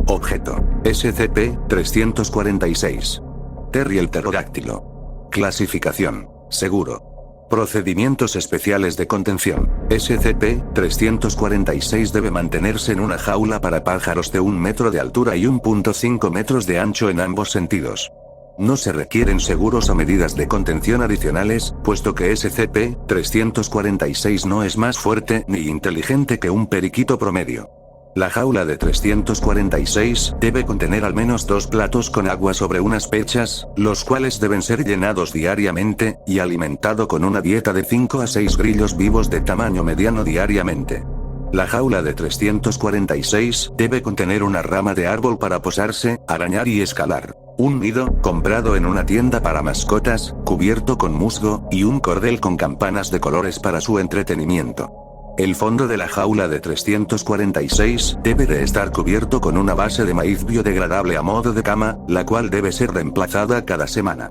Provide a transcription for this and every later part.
Objeto: SCP-346. Terry el pterodáctilo. Clasificación: seguro. Procedimientos especiales de contención. SCP-346 debe mantenerse en una jaula para pájaros de 1 metro de altura y 1.5 metros de ancho en ambos sentidos. No se requieren seguros o medidas de contención adicionales, puesto que SCP-346 no es más fuerte ni inteligente que un periquito promedio. La jaula de 346 debe contener al menos 2 platos con agua sobre unas pechas, los cuales deben ser llenados diariamente, y alimentado con una dieta de 5 a 6 grillos vivos de tamaño mediano diariamente. La jaula de 346 debe contener una rama de árbol para posarse, arañar y escalar, un nido, comprado en una tienda para mascotas, cubierto con musgo, y un cordel con campanas de colores para su entretenimiento. El fondo de la jaula de 346 debe de estar cubierto con una base de maíz biodegradable a modo de cama, la cual debe ser reemplazada cada semana.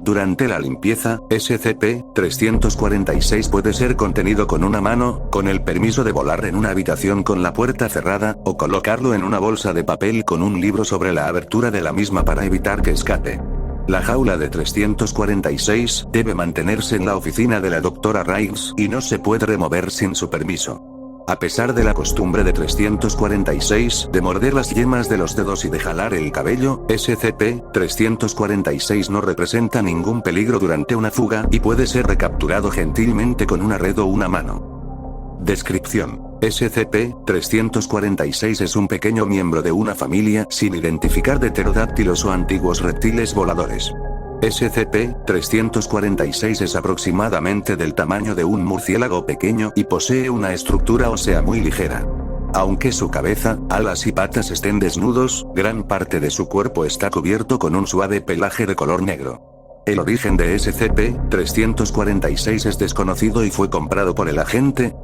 Durante la limpieza, SCP-346 puede ser contenido con una mano, con el permiso de volar en una habitación con la puerta cerrada, o colocarlo en una bolsa de papel con un libro sobre la abertura de la misma para evitar que escape. La jaula de 346 debe mantenerse en la oficina de la Dra. Riggs y no se puede remover sin su permiso. A pesar de la costumbre de 346 de morder las yemas de los dedos y de jalar el cabello, SCP-346 no representa ningún peligro durante una fuga y puede ser recapturado gentilmente con una red o una mano. Descripción: SCP-346 es un pequeño miembro de una familia sin identificar de pterodáctilos o antiguos reptiles voladores. SCP-346 es aproximadamente del tamaño de un murciélago pequeño y posee una estructura ósea muy ligera. Aunque su cabeza, alas y patas estén desnudos, gran parte de su cuerpo está cubierto con un suave pelaje de color negro. El origen de SCP-346 es desconocido y fue comprado por el agente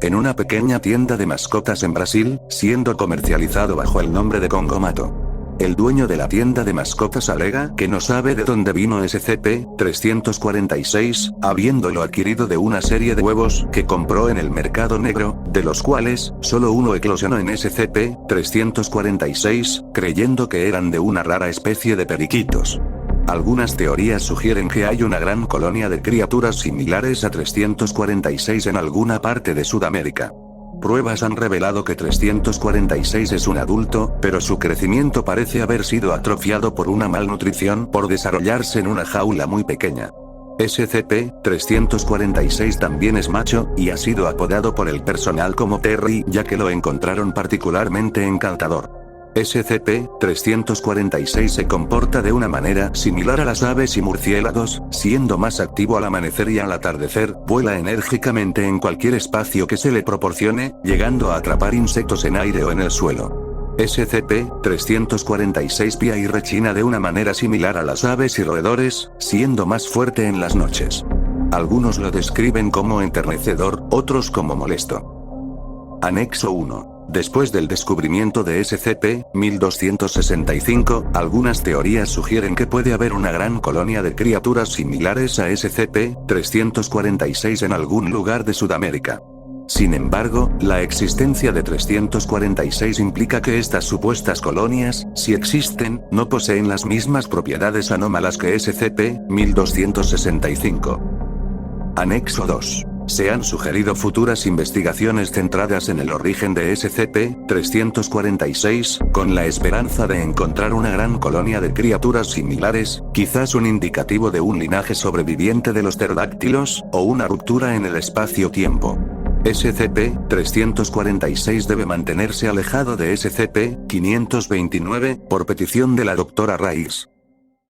en una pequeña tienda de mascotas en Brasil, siendo comercializado bajo el nombre de Congomato. El dueño de la tienda de mascotas alega que no sabe de dónde vino SCP-346, habiéndolo adquirido de una serie de huevos que compró en el mercado negro, de los cuales, solo uno eclosionó en SCP-346, creyendo que eran de una rara especie de periquitos. Algunas teorías sugieren que hay una gran colonia de criaturas similares a 346 en alguna parte de Sudamérica. Pruebas han revelado que 346 es un adulto, pero su crecimiento parece haber sido atrofiado por una malnutrición por desarrollarse en una jaula muy pequeña. SCP-346 también es macho, y ha sido apodado por el personal como Terry, ya que lo encontraron particularmente encantador. SCP-346 se comporta de una manera similar a las aves y murciélagos, siendo más activo al amanecer y al atardecer, vuela enérgicamente en cualquier espacio que se le proporcione, llegando a atrapar insectos en aire o en el suelo. SCP-346 pía y rechina de una manera similar a las aves y roedores, siendo más fuerte en las noches. Algunos lo describen como enternecedor, otros como molesto. Anexo 1. Después del descubrimiento de SCP-1265, algunas teorías sugieren que puede haber una gran colonia de criaturas similares a SCP-346 en algún lugar de Sudamérica. Sin embargo, la existencia de 346 implica que estas supuestas colonias, si existen, no poseen las mismas propiedades anómalas que SCP-1265. Anexo 2. Se han sugerido futuras investigaciones centradas en el origen de SCP-346, con la esperanza de encontrar una gran colonia de criaturas similares, quizás un indicativo de un linaje sobreviviente de los pterodáctilos, o una ruptura en el espacio-tiempo. SCP-346 debe mantenerse alejado de SCP-529, por petición de la Dra. Riggs.